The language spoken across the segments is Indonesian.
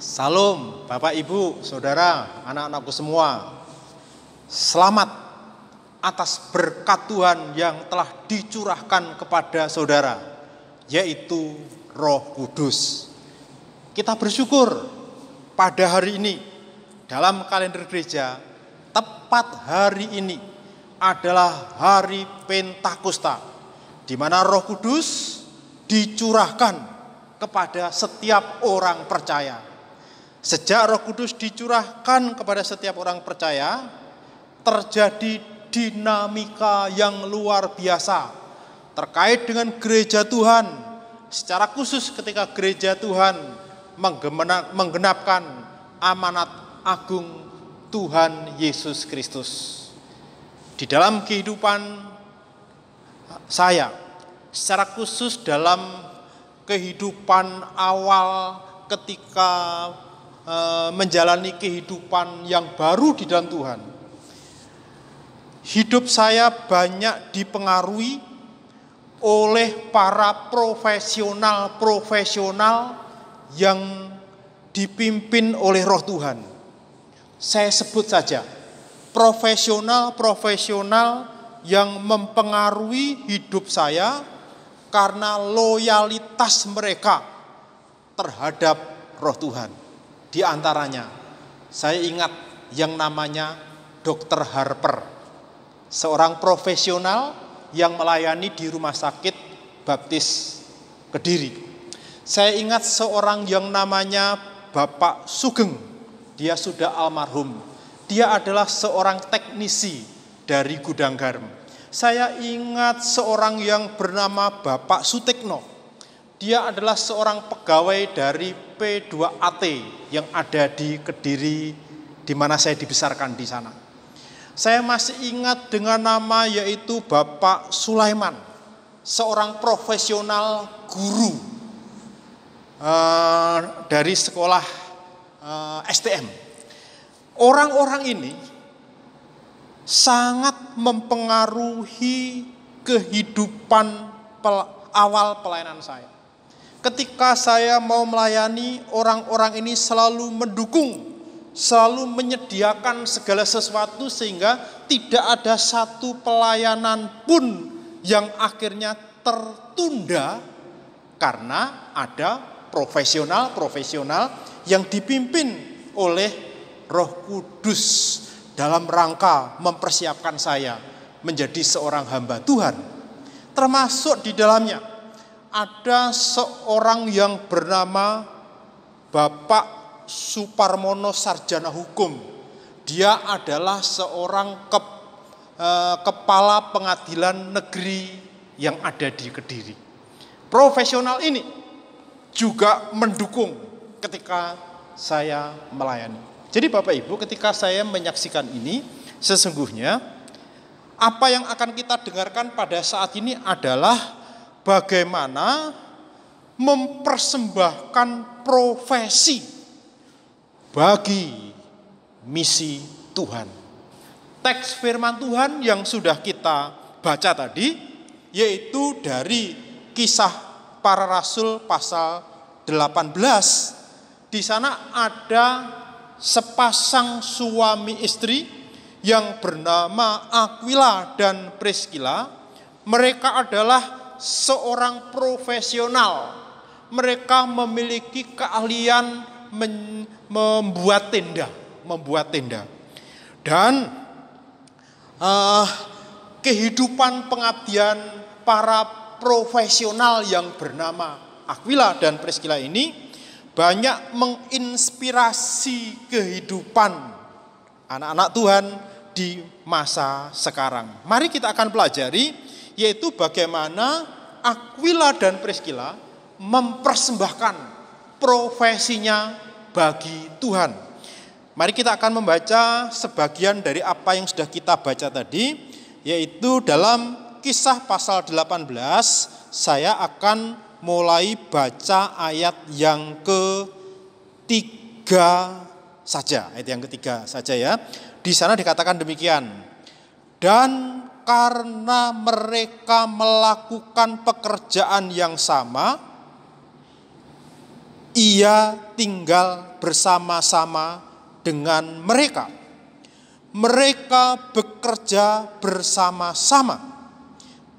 Salam Bapak Ibu, Saudara, anak-anakku semua. Selamat atas berkat Tuhan yang telah dicurahkan kepada saudara, yaitu Roh Kudus. Kita bersyukur pada hari ini dalam kalender gereja, tepat hari ini adalah hari Pentakosta, di mana Roh Kudus dicurahkan kepada setiap orang percaya. Sejak Roh Kudus dicurahkan kepada setiap orang percaya, terjadi dinamika yang luar biasa terkait dengan gereja Tuhan. Secara khusus ketika gereja Tuhan menggenapkan amanat agung Tuhan Yesus Kristus. Di dalam kehidupan saya, secara khusus dalam kehidupan awal ketika menjalani kehidupan yang baru di dalam Tuhan, hidup saya banyak dipengaruhi oleh para profesional yang dipimpin oleh Roh Tuhan. Saya sebut saja profesional yang mempengaruhi hidup saya karena loyalitas mereka terhadap Roh Tuhan. Di antaranya, saya ingat yang namanya Dr. Harper, seorang profesional yang melayani di Rumah Sakit Baptis Kediri. Saya ingat seorang yang namanya Bapak Sugeng, dia sudah almarhum. Dia adalah seorang teknisi dari gudang garam. Saya ingat seorang yang bernama Bapak Sutekno. Dia adalah seorang pegawai dari P2AT yang ada di Kediri, di mana saya dibesarkan di sana. Saya masih ingat dengan nama yaitu Bapak Sulaiman, seorang profesional guru dari sekolah STM. Orang-orang ini sangat mempengaruhi kehidupan awal pelayanan saya. Ketika saya mau melayani, orang-orang ini selalu mendukung, selalu menyediakan segala sesuatu sehingga tidak ada satu pelayanan pun yang akhirnya tertunda karena ada profesional yang dipimpin oleh Roh Kudus dalam rangka mempersiapkan saya menjadi seorang hamba Tuhan. Termasuk di dalamnya ada seorang yang bernama Bapak Suparmono Sarjana Hukum. Dia adalah seorang kepala pengadilan negeri yang ada di Kediri. Profesional ini juga mendukung ketika saya melayani. Jadi Bapak Ibu, ketika saya menyaksikan ini, sesungguhnya apa yang akan kita dengarkan pada saat ini adalah bagaimana mempersembahkan profesi bagi misi Tuhan. Teks firman Tuhan yang sudah kita baca tadi, yaitu dari Kisah Para Rasul pasal 18. Di sana ada sepasang suami istri yang bernama Aquila dan Priscilla. Mereka adalah seorang profesional. Mereka memiliki keahlian membuat tenda. Dan kehidupan pengabdian para profesional yang bernama Aquila dan Priscilla ini banyak menginspirasi kehidupan anak-anak Tuhan di masa sekarang. Mari kita akan pelajari, yaitu bagaimana Aquila dan Priscilla mempersembahkan profesinya bagi Tuhan. Mari kita akan membaca sebagian dari apa yang sudah kita baca tadi, yaitu dalam Kisah pasal 18, saya akan mulai baca ayat yang ketiga saja, ya. Di sana dikatakan demikian. Dan karena mereka melakukan pekerjaan yang sama, ia tinggal bersama-sama dengan mereka. Mereka bekerja bersama-sama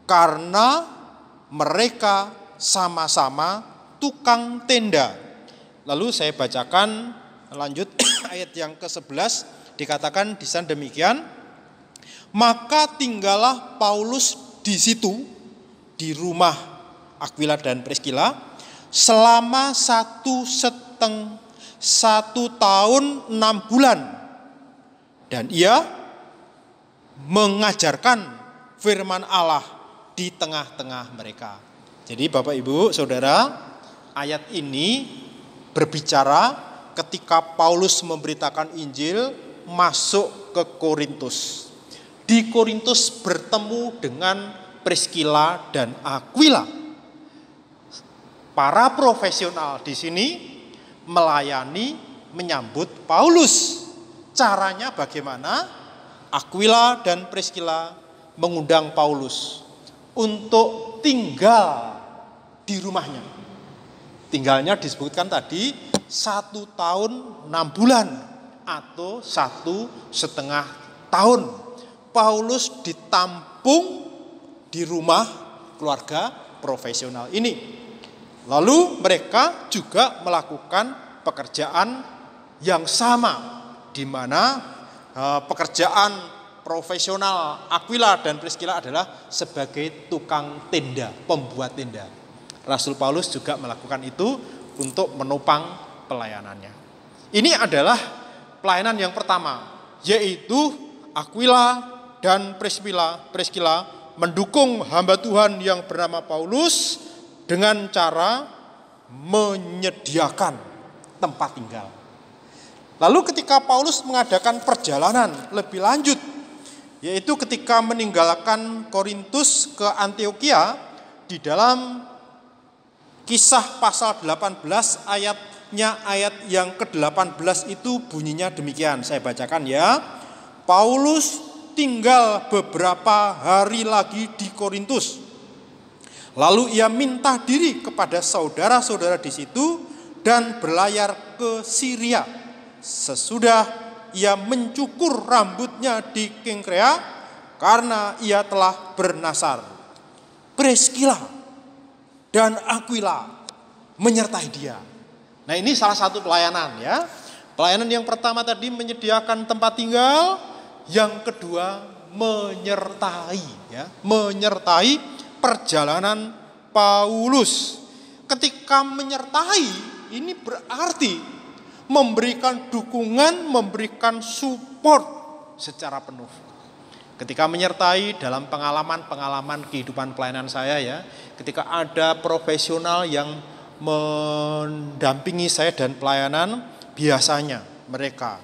karena mereka sama-sama tukang tenda. Lalu saya bacakan lanjut ayat yang ke-11, dikatakan di sana demikian. Maka tinggallah Paulus di situ, di rumah Aquila dan Priskila, selama 1 tahun 6 bulan. Dan ia mengajarkan firman Allah di tengah-tengah mereka. Jadi Bapak Ibu Saudara, ayat ini berbicara ketika Paulus memberitakan Injil masuk ke Korintus. Di Korintus bertemu dengan Priskila dan Aquila. Para profesional di sini melayani, menyambut Paulus. Caranya bagaimana? Aquila dan Priskila mengundang Paulus untuk tinggal di rumahnya. Tinggalnya disebutkan tadi 1 tahun 6 bulan atau 1,5 tahun. Paulus ditampung di rumah keluarga profesional ini. Lalu mereka juga melakukan pekerjaan yang sama, di mana pekerjaan profesional Aquila dan Priskila adalah sebagai tukang tenda, pembuat tenda. Rasul Paulus juga melakukan itu untuk menopang pelayanannya. Ini adalah pelayanan yang pertama, yaitu Aquila dan Priskila mendukung hamba Tuhan yang bernama Paulus dengan cara menyediakan tempat tinggal. Lalu ketika Paulus mengadakan perjalanan lebih lanjut, yaitu ketika meninggalkan Korintus ke Antiokhia, di dalam Kisah pasal 18 ayat yang ke-18 itu bunyinya demikian. Saya bacakan ya. Paulus tinggal beberapa hari lagi di Korintus. Lalu ia minta diri kepada saudara-saudara di situ dan berlayar ke Syria. Sesudah ia mencukur rambutnya di Kengkrea karena ia telah bernasar. Priskila dan Aquila menyertai dia. Nah, ini salah satu pelayanan ya. Pelayanan yang pertama tadi menyediakan tempat tinggal, yang kedua menyertai ya, menyertai perjalanan Paulus. Ketika menyertai ini berarti memberikan dukungan, memberikan support secara penuh. Ketika menyertai dalam pengalaman kehidupan pelayanan saya ya, ketika ada profesional yang mendampingi saya dan pelayanan, biasanya mereka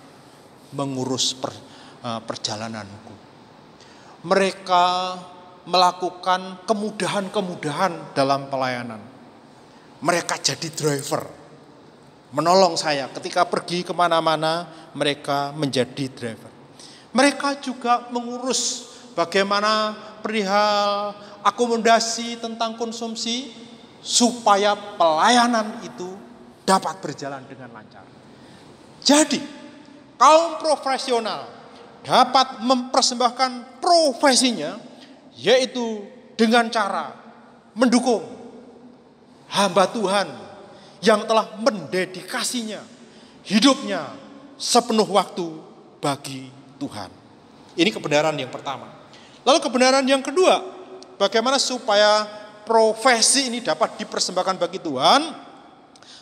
mengurus perjalananku. Mereka melakukan kemudahan-kemudahan dalam pelayanan. Mereka jadi driver, menolong saya ketika pergi kemana-mana, mereka menjadi driver. Mereka juga mengurus bagaimana perihal akomodasi tentang konsumsi supaya pelayanan itu dapat berjalan dengan lancar. Jadi, kaum profesional dapat mempersembahkan profesinya, yaitu dengan cara mendukung hamba Tuhan yang telah mendedikasinya hidupnya sepenuh waktu bagi Tuhan. Ini kebenaran yang pertama. Lalu kebenaran yang kedua, bagaimana supaya profesi ini dapat dipersembahkan bagi Tuhan?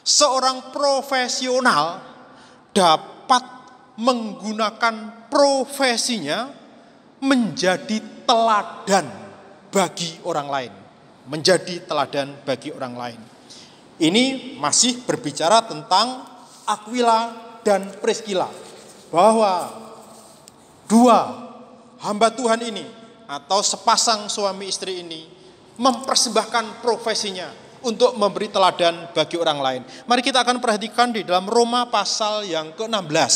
Seorang profesional dapat menggunakan profesinya menjadi teladan bagi orang lain. Menjadi teladan bagi orang lain. Ini masih berbicara tentang Aquila dan Priskila. Bahwa dua hamba Tuhan ini atau sepasang suami istri ini mempersembahkan profesinya untuk memberi teladan bagi orang lain. Mari kita akan perhatikan di dalam Roma pasal yang ke-16.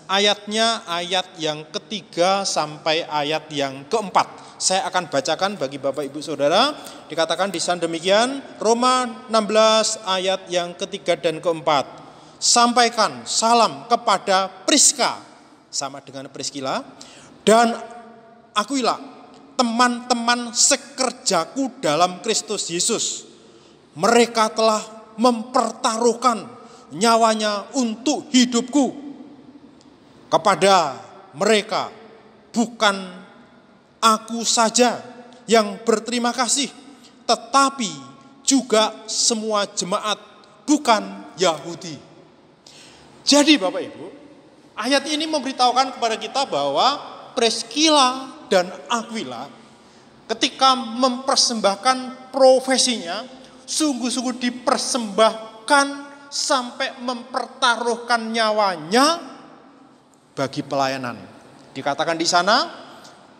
Ayatnya ayat yang ketiga sampai ayat yang keempat. Saya akan bacakan bagi Bapak Ibu Saudara. Dikatakan di sana demikian, Roma 16 ayat yang ketiga dan keempat. Sampaikan salam kepada Priska, sama dengan Priskila, dan Aquila, teman-teman sekerjaku dalam Kristus Yesus. Mereka telah mempertaruhkan nyawanya untuk hidupku. Kepada mereka bukan aku saja yang berterima kasih, tetapi juga semua jemaat bukan Yahudi. Jadi Bapak Ibu, ayat ini memberitahukan kepada kita bahwa Priskila dan Aquila ketika mempersembahkan profesinya, sungguh-sungguh dipersembahkan sampai mempertaruhkan nyawanya bagi pelayanan. Dikatakan di sana,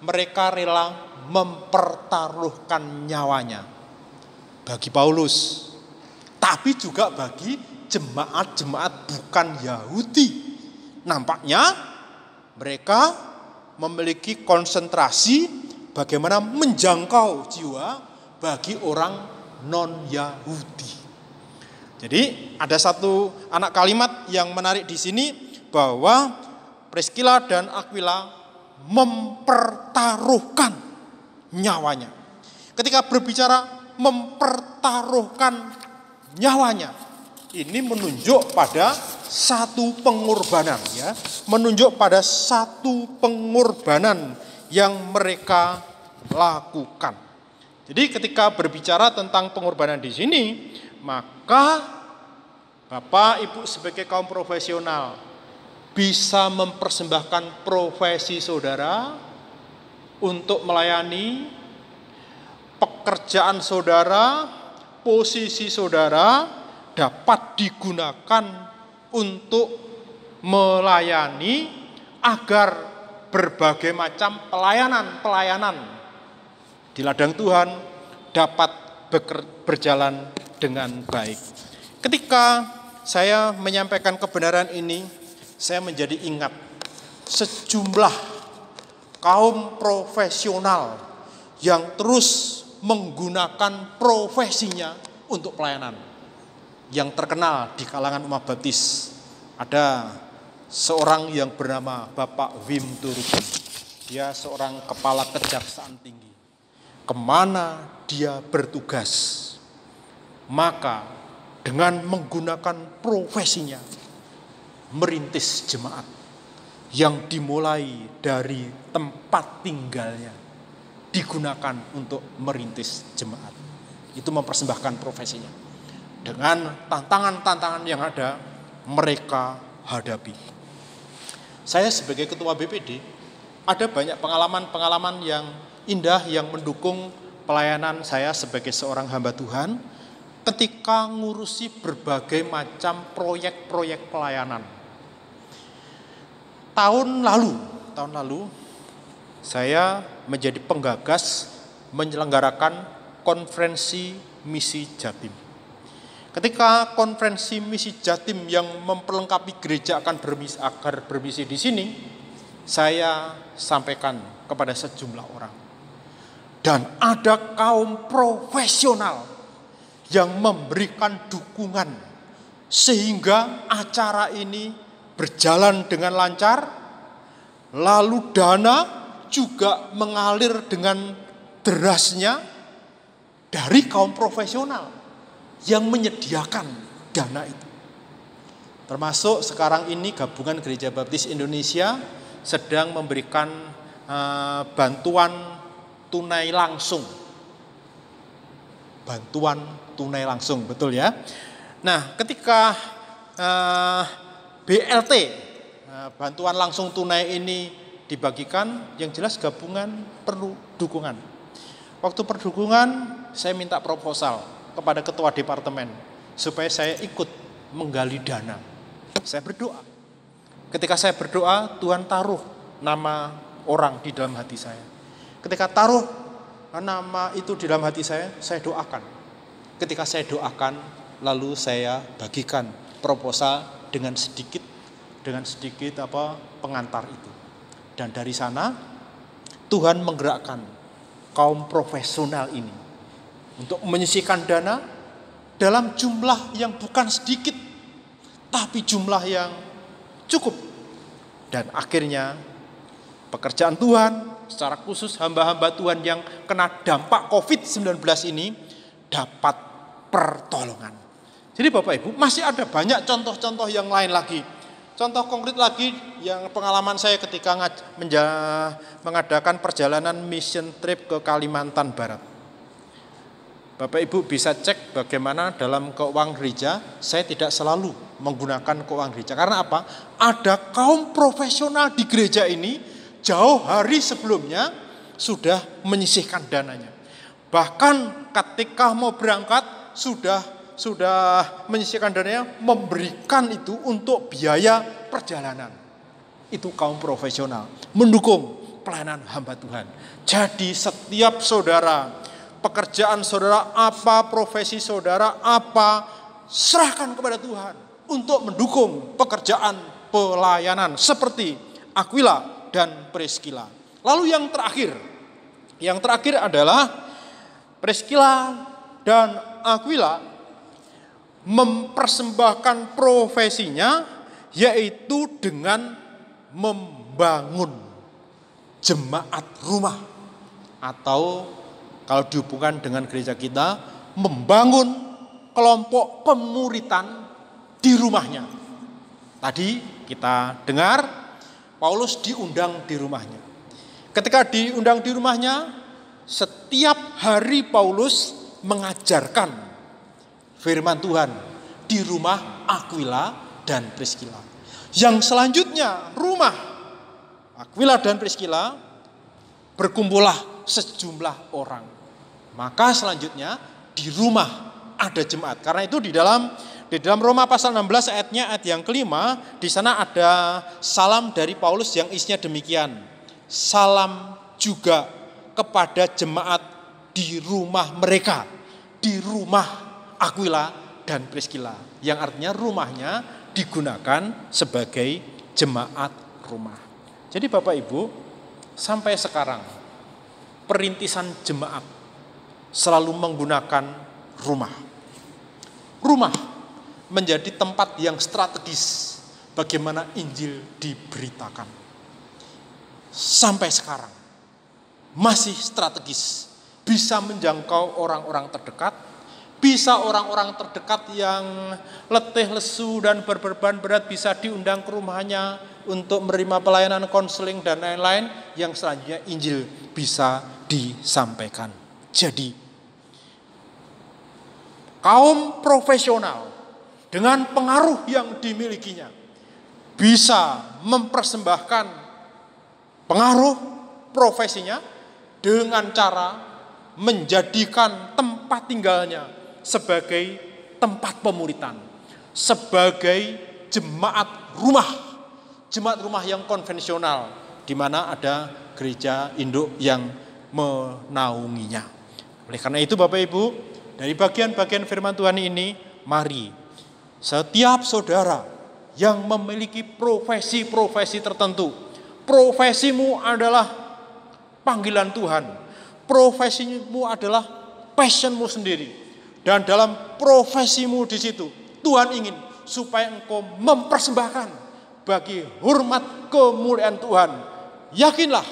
mereka rela mempertaruhkan nyawanya bagi Paulus, tapi juga bagi jemaat-jemaat bukan Yahudi. Nampaknya mereka memiliki konsentrasi bagaimana menjangkau jiwa bagi orang non-Yahudi. Jadi ada satu anak kalimat yang menarik di sini bahwa Priskila dan Aquila mempertaruhkan nyawanya. Ketika berbicara mempertaruhkan nyawanya, ini menunjuk pada satu pengorbanan, ya, menunjuk pada satu pengorbanan yang mereka lakukan. Jadi ketika berbicara tentang pengorbanan di sini, maka Bapak Ibu sebagai kaum profesional bisa mempersembahkan profesi saudara untuk melayani pekerjaan saudara, posisi saudara dapat digunakan untuk melayani agar berbagai macam pelayanan di ladang Tuhan dapat berjalan dengan baik. Ketika saya menyampaikan kebenaran ini, saya menjadi ingat sejumlah kaum profesional yang terus menggunakan profesinya untuk pelayanan. Yang terkenal di kalangan umat baptis, ada seorang yang bernama Bapak Wim Turki. Dia seorang kepala kejaksaan tinggi. Kemana dia bertugas, maka dengan menggunakan profesinya merintis jemaat yang dimulai dari tempat tinggalnya digunakan untuk merintis jemaat. Itu mempersembahkan profesinya. Dengan tantangan-tantangan yang ada, mereka hadapi. Saya sebagai ketua BPD, ada banyak pengalaman-pengalaman yang indah yang mendukung pelayanan saya sebagai seorang hamba Tuhan ketika ngurusi berbagai macam proyek-proyek pelayanan. Tahun lalu saya menjadi penggagas menyelenggarakan konferensi misi Jatim. Ketika konferensi misi Jatim yang memperlengkapi gereja akan bermisi di sini, saya sampaikan kepada sejumlah orang. Dan ada kaum profesional yang memberikan dukungan sehingga acara ini berjalan dengan lancar, lalu dana juga mengalir dengan derasnya dari kaum profesional yang menyediakan dana itu. Termasuk sekarang ini Gabungan Gereja Baptis Indonesia sedang memberikan bantuan tunai langsung. Bantuan tunai langsung, betul ya. Nah, ketika BLT, bantuan langsung tunai ini dibagikan, yang jelas gabungan perlu dukungan. Waktu perdukungan, saya minta proposal kepada ketua departemen supaya saya ikut menggali dana. Saya berdoa. Ketika saya berdoa, Tuhan taruh nama orang di dalam hati saya. Ketika taruh nama itu di dalam hati saya doakan. ketika saya doakan, lalu saya bagikan proposal dengan sedikit pengantar itu. Dan dari sana Tuhan menggerakkan kaum profesional ini untuk menyisihkan dana dalam jumlah yang bukan sedikit, tapi jumlah yang cukup. Dan akhirnya pekerjaan Tuhan, secara khusus hamba-hamba Tuhan yang kena dampak COVID-19 ini dapat pertolongan. Jadi Bapak Ibu, masih ada banyak contoh-contoh yang lain lagi. Contoh konkret lagi yang pengalaman saya ketika mengadakan perjalanan mission trip ke Kalimantan Barat. Bapak Ibu bisa cek bagaimana dalam keuangan gereja, saya tidak selalu menggunakan keuangan gereja. Karena apa? Ada kaum profesional di gereja ini jauh hari sebelumnya sudah menyisihkan dananya. Bahkan ketika mau berangkat sudah menyisihkan dananya, memberikan itu untuk biaya perjalanan. Itu kaum profesional mendukung pelayanan hamba Tuhan. Jadi setiap saudara, pekerjaan saudara apa, profesi saudara apa, serahkan kepada Tuhan untuk mendukung pekerjaan pelayanan seperti Aquila dan Priscilla. Lalu yang terakhir adalah Priscilla dan Aquila mempersembahkan profesinya, yaitu dengan membangun jemaat rumah, atau kalau dihubungkan dengan gereja kita, membangun kelompok pemuritan di rumahnya. Tadi kita dengar Paulus diundang di rumahnya. Ketika diundang di rumahnya, setiap hari Paulus mengajarkan firman Tuhan di rumah Aquila dan Priscilla. Yang selanjutnya, rumah Aquila dan Priscilla berkumpullah sejumlah orang. Maka selanjutnya di rumah ada jemaat. Karena itu di dalam Roma pasal 16 ayat yang kelima, di sana ada salam dari Paulus yang isinya demikian. Salam juga kepada jemaat di rumah mereka, di rumah Aquila dan Priscilla, yang artinya rumahnya digunakan sebagai jemaat rumah. Jadi Bapak Ibu, sampai sekarang perintisan jemaat selalu menggunakan rumah. Rumah menjadi tempat yang strategis bagaimana Injil diberitakan. Sampai sekarang masih strategis, bisa menjangkau orang-orang terdekat, bisa orang-orang terdekat yang letih, lesu, dan berbeban berat bisa diundang ke rumahnya untuk menerima pelayanan konseling dan lain-lain, yang selanjutnya Injil bisa disampaikan. Jadi, kaum profesional dengan pengaruh yang dimilikinya bisa mempersembahkan pengaruh profesinya dengan cara menjadikan tempat tinggalnya sebagai tempat pemuritan, sebagai jemaat rumah yang konvensional, di mana ada gereja induk yang menaunginya. Oleh karena itu Bapak Ibu, dari bagian-bagian firman Tuhan ini, mari setiap saudara yang memiliki profesi-profesi tertentu, profesimu adalah panggilan Tuhan, profesimu adalah passionmu sendiri. Dan dalam profesimu di situ, Tuhan ingin supaya engkau mempersembahkan bagi hormat kemuliaan Tuhan. Yakinlah,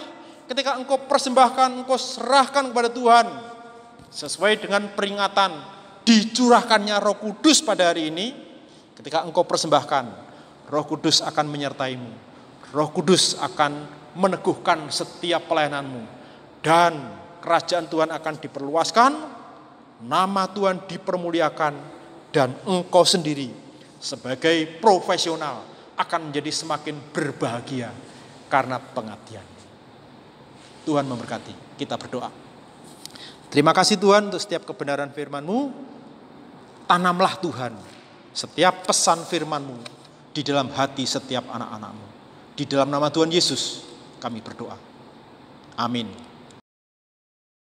ketika engkau persembahkan, engkau serahkan kepada Tuhan, sesuai dengan peringatan dicurahkannya Roh Kudus pada hari ini, ketika engkau persembahkan, Roh Kudus akan menyertaimu. Roh Kudus akan meneguhkan setiap pelayananmu. Dan kerajaan Tuhan akan diperluaskan, nama Tuhan dipermuliakan, dan engkau sendiri sebagai profesional akan menjadi semakin berbahagia karena pengabdian. Tuhan memberkati. Kita berdoa. Terima kasih Tuhan untuk setiap kebenaran firman-Mu. Tanamlah Tuhan setiap pesan firman-Mu di dalam hati setiap anak-anak-Mu. Di dalam nama Tuhan Yesus kami berdoa. Amin.